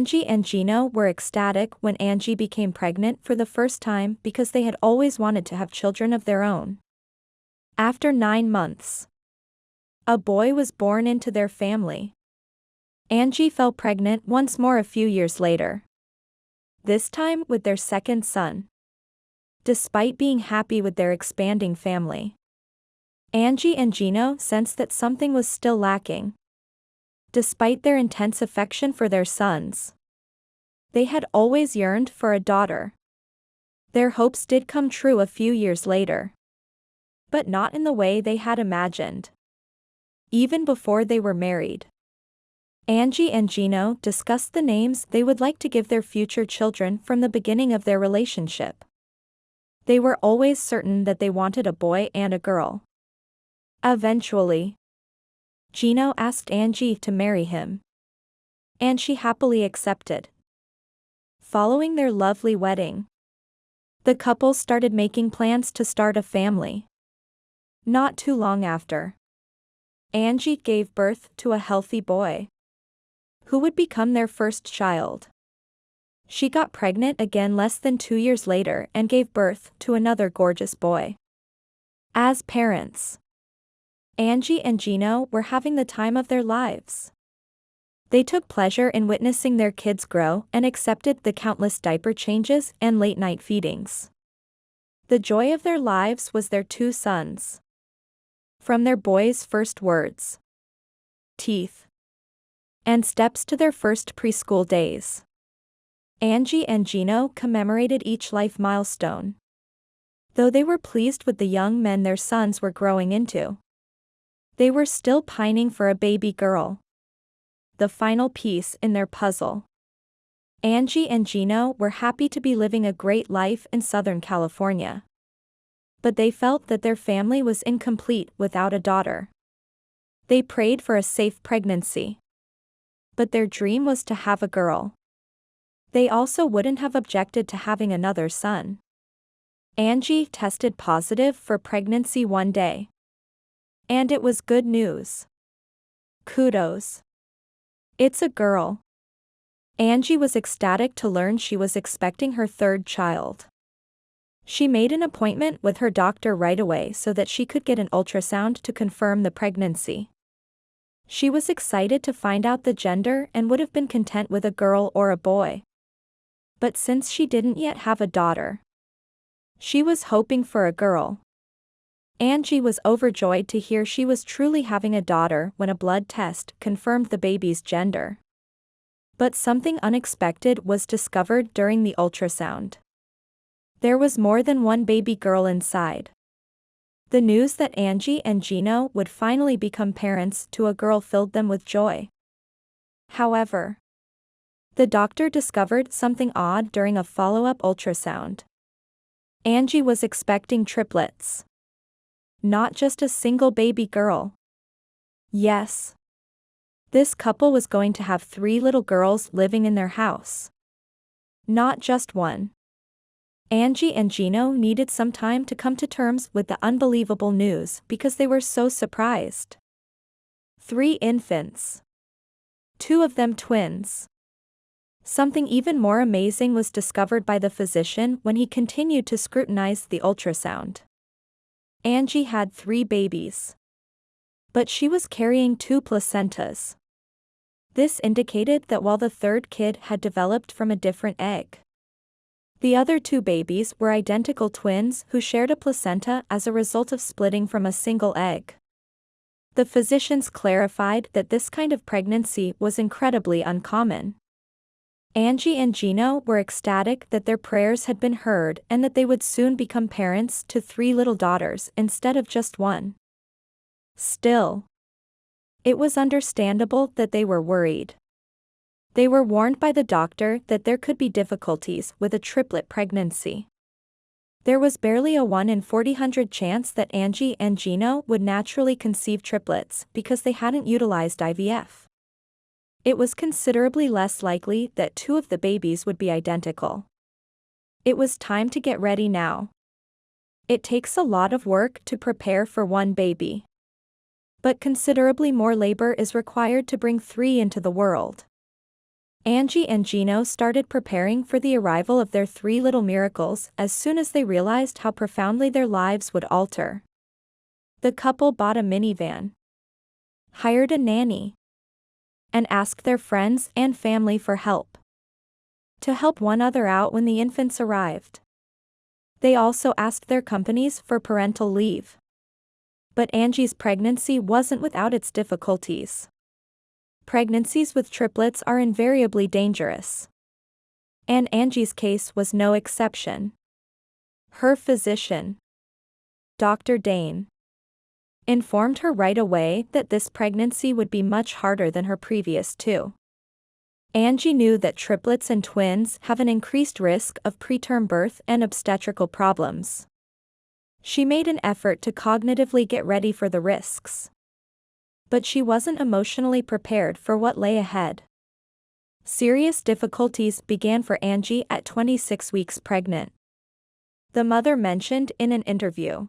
Angie and Gino were ecstatic when Angie became pregnant for the first time because they had always wanted to have children of their own. After 9 months, a boy was born into their family. Angie fell pregnant once more a few years later, this time with their second son. Despite being happy with their expanding family, Angie and Gino sensed that something was still lacking. Despite their intense affection for their sons, they had always yearned for a daughter. Their hopes did come true a few years later, but not in the way they had imagined. Even before they were married, Angie and Gino discussed the names they would like to give their future children from the beginning of their relationship. They were always certain that they wanted a boy and a girl. Eventually, Gino asked Angie to marry him, and she happily accepted. Following their lovely wedding, the couple started making plans to start a family. Not too long after, Angie gave birth to a healthy boy, who would become their first child. She got pregnant again less than 2 years later and gave birth to another gorgeous boy. As parents, Angie and Gino were having the time of their lives. They took pleasure in witnessing their kids grow and accepted the countless diaper changes and late-night feedings. The joy of their lives was their 2 sons. From their boys' first words, teeth, and steps to their first preschool days, Angie and Gino commemorated each life milestone. Though they were pleased with the young men their sons were growing into, they were still pining for a baby girl, the final piece in their puzzle. Angie and Gino were happy to be living a great life in Southern California, but they felt that their family was incomplete without a daughter. They prayed for a safe pregnancy, but their dream was to have a girl. They also wouldn't have objected to having another son. Angie tested positive for pregnancy one day, and it was good news. Kudos. It's a girl. Angie was ecstatic to learn she was expecting her 3rd child. She made an appointment with her doctor right away so that she could get an ultrasound to confirm the pregnancy. She was excited to find out the gender and would have been content with a girl or a boy. But since she didn't yet have a daughter, she was hoping for a girl. Angie was overjoyed to hear she was truly having a daughter when a blood test confirmed the baby's gender. But something unexpected was discovered during the ultrasound. There was more than one baby girl inside. The news that Angie and Gino would finally become parents to a girl filled them with joy. However, the doctor discovered something odd during a follow-up ultrasound. Angie was expecting triplets. Not just a single baby girl. Yes. This couple was going to have 3 little girls living in their house. Not just one. Angie and Gino needed some time to come to terms with the unbelievable news because they were so surprised. 3 infants. 2 of them twins. Something even more amazing was discovered by the physician when he continued to scrutinize the ultrasound. Angie had 3 babies, but she was carrying 2 placentas. This indicated that while the 3rd kid had developed from a different egg, the other 2 babies were identical twins who shared a placenta as a result of splitting from a single egg. The physicians clarified that this kind of pregnancy was incredibly uncommon. Angie and Gino were ecstatic that their prayers had been heard and that they would soon become parents to 3 little daughters instead of just 1. Still, it was understandable that they were worried. They were warned by the doctor that there could be difficulties with a triplet pregnancy. There was barely a 1 in 400 chance that Angie and Gino would naturally conceive triplets because they hadn't utilized IVF. It was considerably less likely that 2 of the babies would be identical. It was time to get ready now. It takes a lot of work to prepare for 1 baby, but considerably more labor is required to bring 3 into the world. Angie and Gino started preparing for the arrival of their three little miracles as soon as they realized how profoundly their lives would alter. The couple bought a minivan, hired a nanny, and asked their friends and family for help to help one another out when the infants arrived. They also asked their companies for parental leave. But Angie's pregnancy wasn't without its difficulties. Pregnancies with triplets are invariably dangerous. And Angie's case was no exception. Her physician, Dr. Dane, informed her right away that this pregnancy would be much harder than her previous two. Angie knew that triplets and twins have an increased risk of preterm birth and obstetrical problems. She made an effort to cognitively get ready for the risks. But she wasn't emotionally prepared for what lay ahead. Serious difficulties began for Angie at 26 weeks pregnant. The mother mentioned in an interview,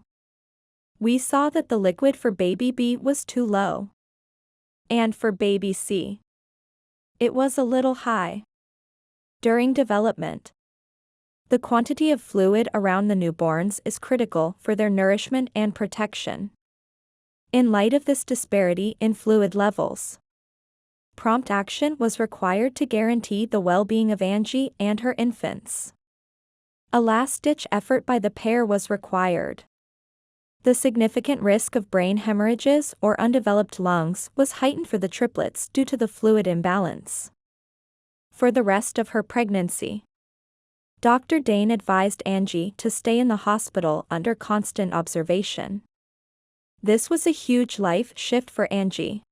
"We saw that the liquid for baby B was too low. And for baby C, it was a little high." During development, the quantity of fluid around the newborns is critical for their nourishment and protection. In light of this disparity in fluid levels, prompt action was required to guarantee the well-being of Angie and her infants. A last-ditch effort by the pair was required. The significant risk of brain hemorrhages or undeveloped lungs was heightened for the triplets due to the fluid imbalance. For the rest of her pregnancy, Dr. Dane advised Angie to stay in the hospital under constant observation. This was a huge life shift for Angie,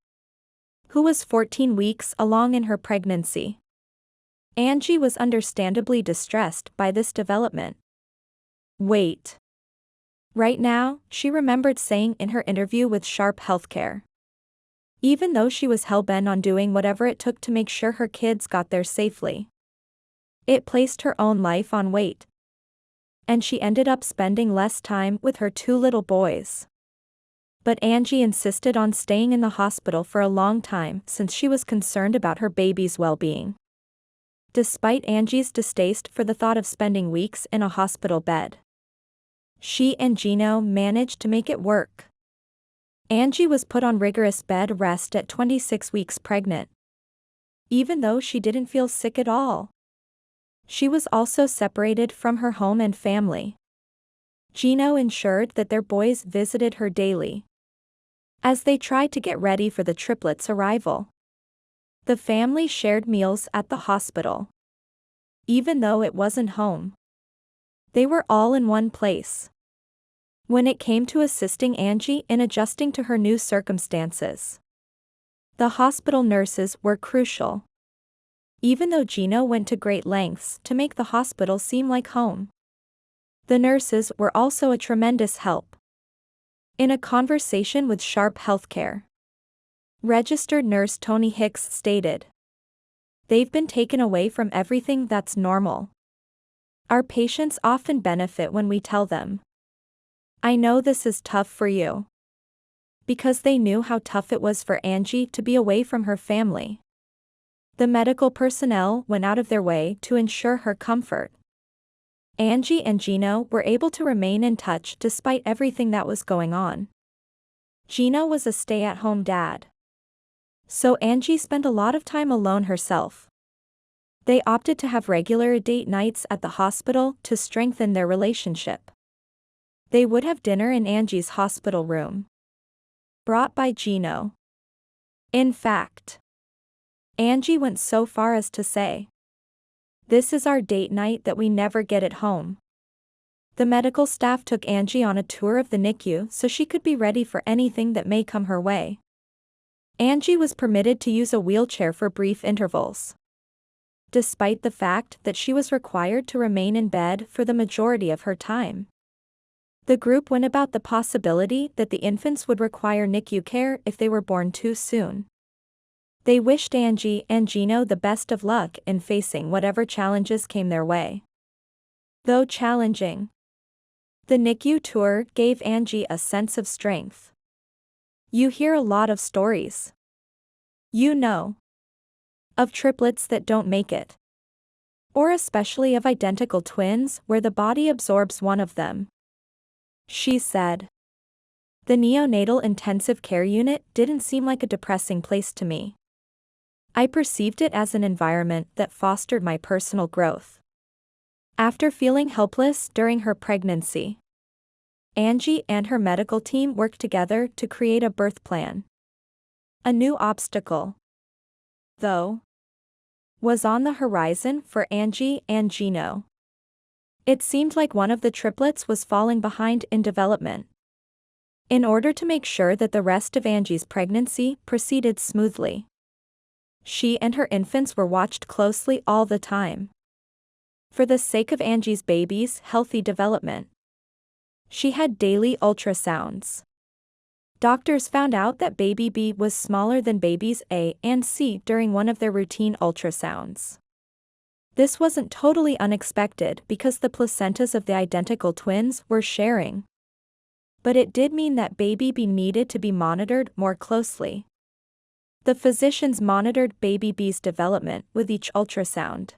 who was 14 weeks along in her pregnancy. Angie was understandably distressed by this development. "Wait. Right now," she remembered saying in her interview with Sharp Healthcare. Even though she was hell-bent on doing whatever it took to make sure her kids got there safely, it placed her own life on wait. And she ended up spending less time with her two little boys. But Angie insisted on staying in the hospital for a long time since she was concerned about her baby's well-being. Despite Angie's distaste for the thought of spending weeks in a hospital bed, she and Gino managed to make it work. Angie was put on rigorous bed rest at 26 weeks pregnant. Even though she didn't feel sick at all, she was also separated from her home and family. Gino ensured that their boys visited her daily as they tried to get ready for the triplets' arrival. The family shared meals at the hospital. Even though it wasn't home, they were all in one place. When it came to assisting Angie in adjusting to her new circumstances, the hospital nurses were crucial. Even though Gino went to great lengths to make the hospital seem like home, the nurses were also a tremendous help. In a conversation with Sharp Healthcare, registered nurse Tony Hicks stated, "They've been taken away from everything that's normal. Our patients often benefit when we tell them, 'I know this is tough for you.'" Because they knew how tough it was for Angie to be away from her family, the medical personnel went out of their way to ensure her comfort. Angie and Gino were able to remain in touch despite everything that was going on. Gino was a stay-at-home dad, so Angie spent a lot of time alone herself. They opted to have regular date nights at the hospital to strengthen their relationship. They would have dinner in Angie's hospital room, brought by Gino. In fact, Angie went so far as to say, "This is our date night that we never get at home." The medical staff took Angie on a tour of the NICU so she could be ready for anything that may come her way. Angie was permitted to use a wheelchair for brief intervals, despite the fact that she was required to remain in bed for the majority of her time. The group went about the possibility that the infants would require NICU care if they were born too soon. They wished Angie and Gino the best of luck in facing whatever challenges came their way. Though challenging, the NICU tour gave Angie a sense of strength. You hear a lot of stories, you know, of triplets that don't make it. Or especially of identical twins where the body absorbs one of them. She said. The neonatal intensive care unit didn't seem like a depressing place to me. I perceived it as an environment that fostered my personal growth. After feeling helpless during her pregnancy, Angie and her medical team worked together to create a birth plan. A new obstacle, though, was on the horizon for Angie and Gino. It seemed like one of the triplets was falling behind in development. In order to make sure that the rest of Angie's pregnancy proceeded smoothly, she and her infants were watched closely all the time. For the sake of Angie's baby's healthy development, she had daily ultrasounds. Doctors found out that baby B was smaller than babies A and C during one of their routine ultrasounds. This wasn't totally unexpected because the placentas of the identical twins were sharing. But it did mean that baby B needed to be monitored more closely. The physicians monitored baby B's development with each ultrasound.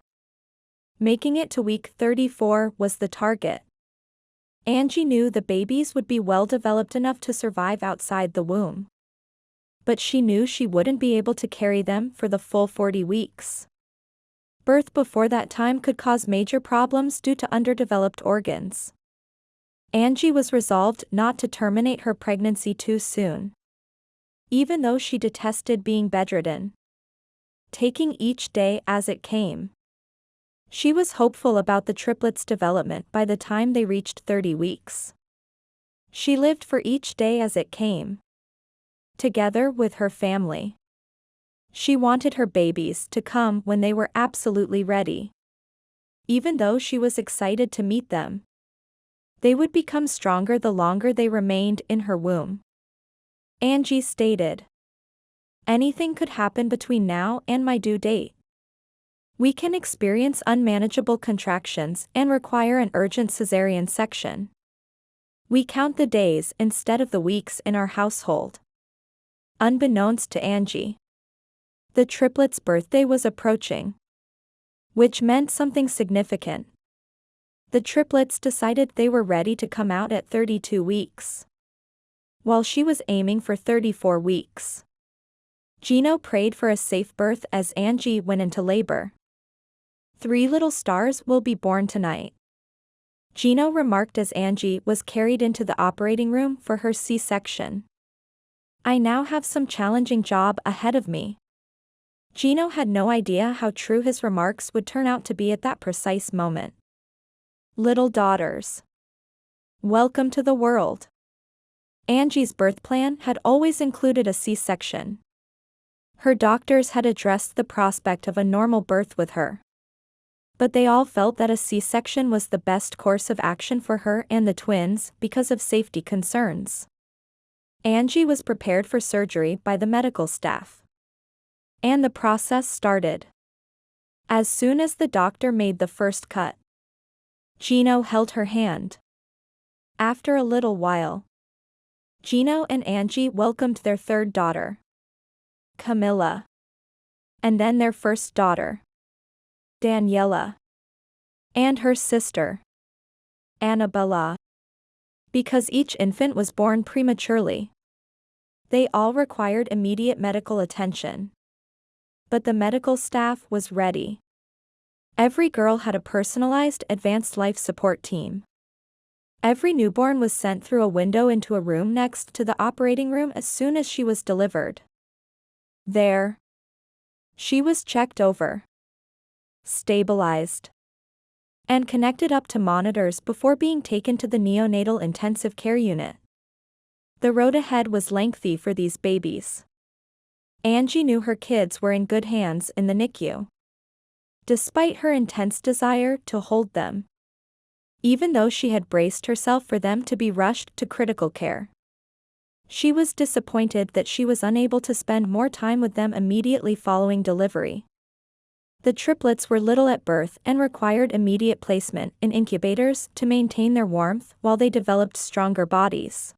Making it to week 34 was the target. Angie knew the babies would be well developed enough to survive outside the womb. But she knew she wouldn't be able to carry them for the full 40 weeks. Birth before that time could cause major problems due to underdeveloped organs. Angie was resolved not to terminate her pregnancy too soon. Even though she detested being bedridden, taking each day as it came, she was hopeful about the triplets' development by the time they reached 30 weeks. She lived for each day as it came, together with her family. She wanted her babies to come when they were absolutely ready. Even though she was excited to meet them, they would become stronger the longer they remained in her womb. Angie stated, "Anything could happen between now and my due date. We can experience unmanageable contractions and require an urgent cesarean section. We count the days instead of the weeks in our household." Unbeknownst to Angie, the triplets' birthday was approaching, which meant something significant. The triplets decided they were ready to come out at 32 weeks. While she was aiming for 34 weeks. Gino prayed for a safe birth as Angie went into labor. "3 little stars will be born tonight," Gino remarked as Angie was carried into the operating room for her C-section. "I now have some challenging job ahead of me." Gino had no idea how true his remarks would turn out to be at that precise moment. Little daughters, welcome to the world. Angie's birth plan had always included a C-section. Her doctors had addressed the prospect of a normal birth with her, but they all felt that a C-section was the best course of action for her and the twins because of safety concerns. Angie was prepared for surgery by the medical staff, and the process started. As soon as the doctor made the first cut, Gino held her hand. After a little while, Gino and Angie welcomed their third daughter, Camilla, and then their first daughter, Daniela, and her sister, Annabella. Because each infant was born prematurely, they all required immediate medical attention. But the medical staff was ready. Every girl had a personalized advanced life support team. Every newborn was sent through a window into a room next to the operating room as soon as she was delivered. There, she was checked over, stabilized, and connected up to monitors before being taken to the neonatal intensive care unit. The road ahead was lengthy for these babies. Angie knew her kids were in good hands in the NICU, despite her intense desire to hold them. Even though she had braced herself for them to be rushed to critical care, she was disappointed that she was unable to spend more time with them immediately following delivery. The triplets were little at birth and required immediate placement in incubators to maintain their warmth while they developed stronger bodies.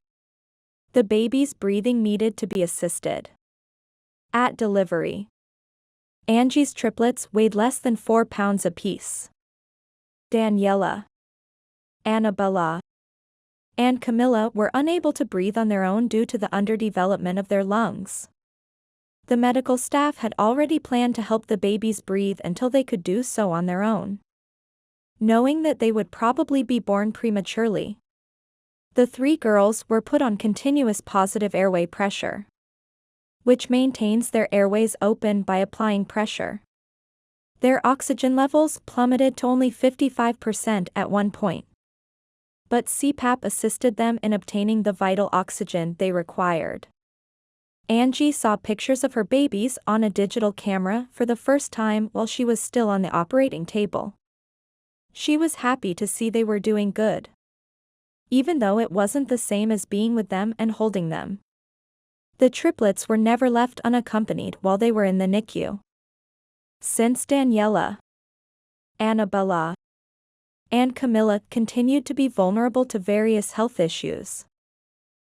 The baby's breathing needed to be assisted. At delivery, Angie's triplets weighed less than 4 pounds apiece. Daniela, Annabella, and Camilla were unable to breathe on their own due to the underdevelopment of their lungs. The medical staff had already planned to help the babies breathe until they could do so on their own. Knowing that they would probably be born prematurely, the 3 girls were put on continuous positive airway pressure, which maintains their airways open by applying pressure. Their oxygen levels plummeted to only 55% at one point, but CPAP assisted them in obtaining the vital oxygen they required. Angie saw pictures of her babies on a digital camera for the first time while she was still on the operating table. She was happy to see they were doing good, even though it wasn't the same as being with them and holding them. The triplets were never left unaccompanied while they were in the NICU. Since Daniela, Annabella, and Camilla continued to be vulnerable to various health issues,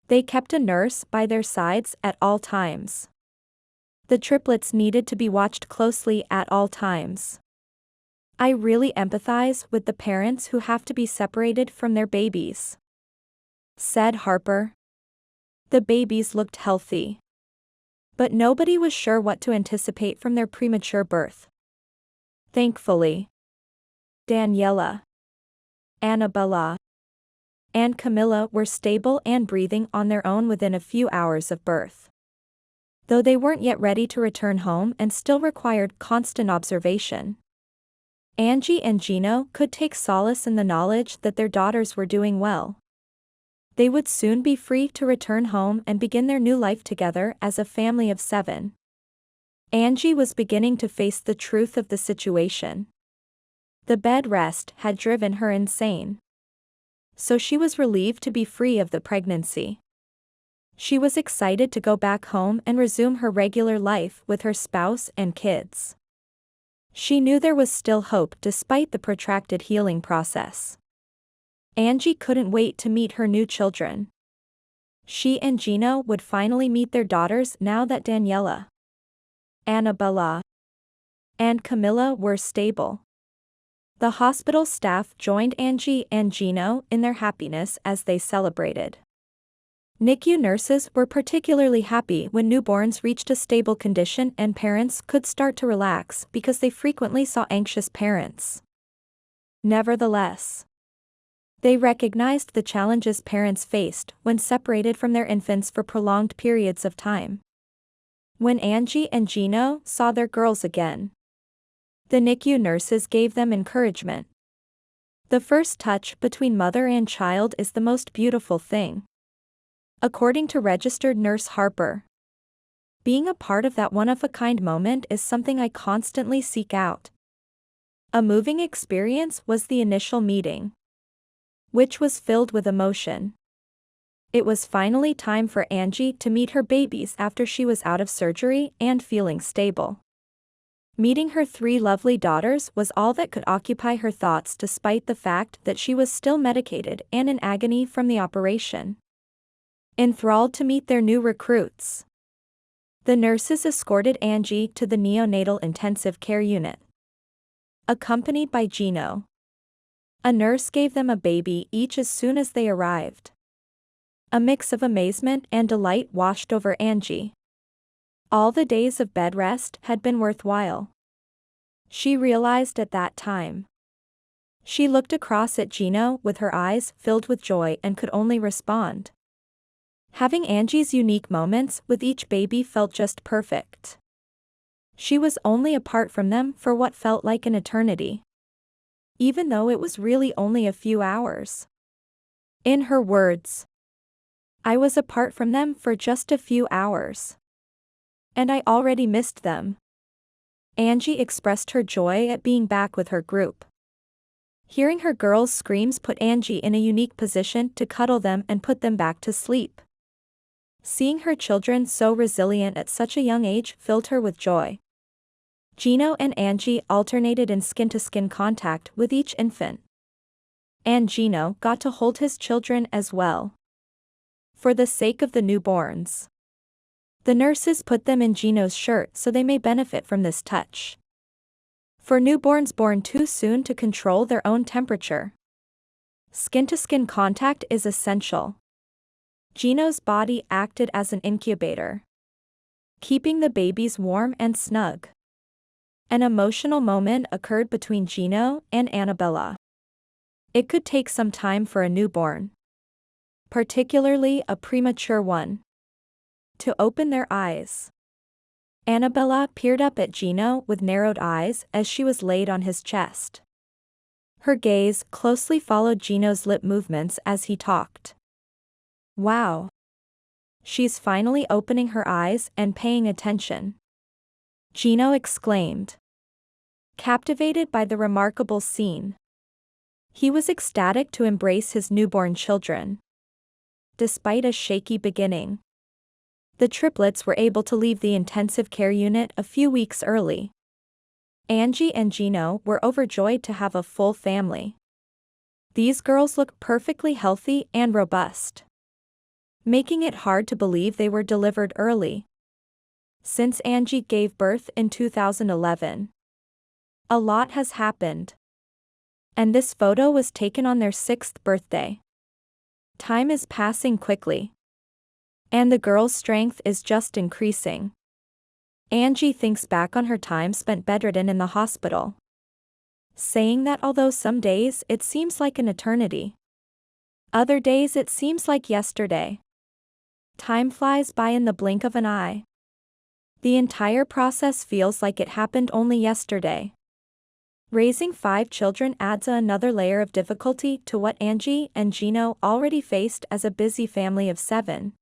they kept a nurse by their sides at all times. The triplets needed to be watched closely at all times. I really empathize with the parents who have to be separated from their babies, said Harper. The babies looked healthy, but nobody was sure what to anticipate from their premature birth. Thankfully, Daniela, Annabella, and Camilla were stable and breathing on their own within a few hours of birth. Though they weren't yet ready to return home and still required constant observation, Angie and Gino could take solace in the knowledge that their daughters were doing well. They would soon be free to return home and begin their new life together as a family of 7. Angie was beginning to face the truth of the situation. The bed rest had driven her insane, so she was relieved to be free of the pregnancy. She was excited to go back home and resume her regular life with her spouse and kids. She knew there was still hope despite the protracted healing process. Angie couldn't wait to meet her new children. She and Gino would finally meet their daughters now that Daniela, Annabella, and Camilla were stable. The hospital staff joined Angie and Gino in their happiness as they celebrated. NICU nurses were particularly happy when newborns reached a stable condition and parents could start to relax because they frequently saw anxious parents. Nevertheless, they recognized the challenges parents faced when separated from their infants for prolonged periods of time. When Angie and Gino saw their girls again, the NICU nurses gave them encouragement. The first touch between mother and child is the most beautiful thing, according to registered nurse Harper. Being a part of that one-of-a-kind moment is something I constantly seek out. A moving experience was the initial meeting, which was filled with emotion. It was finally time for Angie to meet her babies after she was out of surgery and feeling stable. Meeting her 3 lovely daughters was all that could occupy her thoughts despite the fact that she was still medicated and in agony from the operation. Enthralled to meet their new recruits, the nurses escorted Angie to the neonatal intensive care unit. Accompanied by Gino, a nurse gave them a baby each as soon as they arrived. A mix of amazement and delight washed over Angie. All the days of bed rest had been worthwhile, she realized at that time. She looked across at Gino with her eyes filled with joy and could only respond. Having Angie's unique moments with each baby felt just perfect. She was only apart from them for what felt like an eternity, even though it was really only a few hours. In her words, "I was apart from them for just a few hours, and I already missed them." Angie expressed her joy at being back with her group. Hearing her girls' screams put Angie in a unique position to cuddle them and put them back to sleep. Seeing her children so resilient at such a young age filled her with joy. Gino and Angie alternated in skin-to-skin contact with each infant, and Gino got to hold his children as well, for the sake of the newborns. The nurses put them in Gino's shirt so they may benefit from this touch. For newborns born too soon to control their own temperature, skin-to-skin contact is essential. Gino's body acted as an incubator, keeping the babies warm and snug. An emotional moment occurred between Gino and Annabella. It could take some time for a newborn, particularly a premature one, to open their eyes. Annabella peered up at Gino with narrowed eyes as she was laid on his chest. Her gaze closely followed Gino's lip movements as he talked. Wow. She's finally opening her eyes and paying attention, Gino exclaimed, captivated by the remarkable scene. He was ecstatic to embrace his newborn children. Despite a shaky beginning, the triplets were able to leave the intensive care unit a few weeks early. Angie and Gino were overjoyed to have a full family. These girls looked perfectly healthy and robust, making it hard to believe they were delivered early. Since Angie gave birth in 2011, a lot has happened. And this photo was taken on their 6th birthday. Time is passing quickly, and the girl's strength is just increasing. Angie thinks back on her time spent bedridden in the hospital, saying that although some days it seems like an eternity, other days it seems like yesterday. Time flies by in the blink of an eye. The entire process feels like it happened only yesterday. Raising 5 children adds another layer of difficulty to what Angie and Gino already faced as a busy family of 7.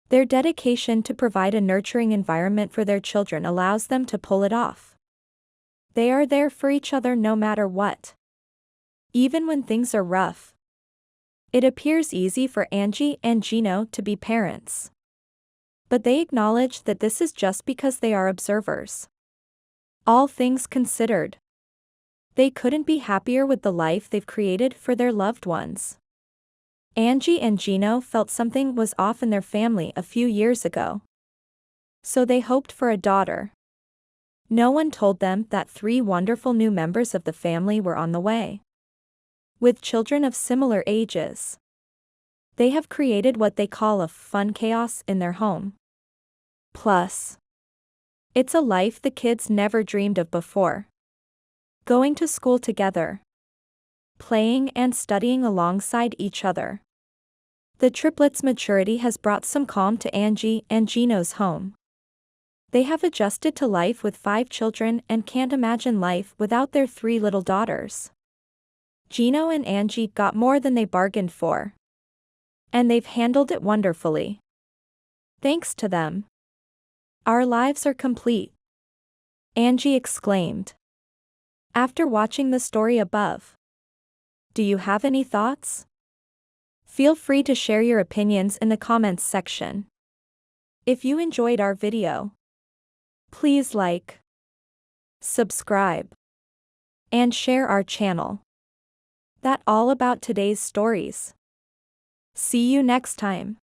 Their dedication to provide a nurturing environment for their children allows them to pull it off. They are there for each other no matter what, even when things are rough. It appears easy for Angie and Gino to be parents, but they acknowledge that this is just because they are observers. All things considered, they couldn't be happier with the life they've created for their loved ones. Angie and Gino felt something was off in their family a few years ago, so they hoped for a daughter. No one told them that 3 wonderful new members of the family were on the way. With children of similar ages, they have created what they call a fun chaos in their home. Plus, it's a life the kids never dreamed of before. Going to school together, playing and studying alongside each other. The triplets' maturity has brought some calm to Angie and Gino's home. They have adjusted to life with 5 children and can't imagine life without their 3 little daughters. Gino and Angie got more than they bargained for, and they've handled it wonderfully. Thanks to them, our lives are complete, Angie exclaimed. After watching the story above, do you have any thoughts? Feel free to share your opinions in the comments section. If you enjoyed our video, please like, subscribe, and share our channel. That's all about today's stories. See you next time.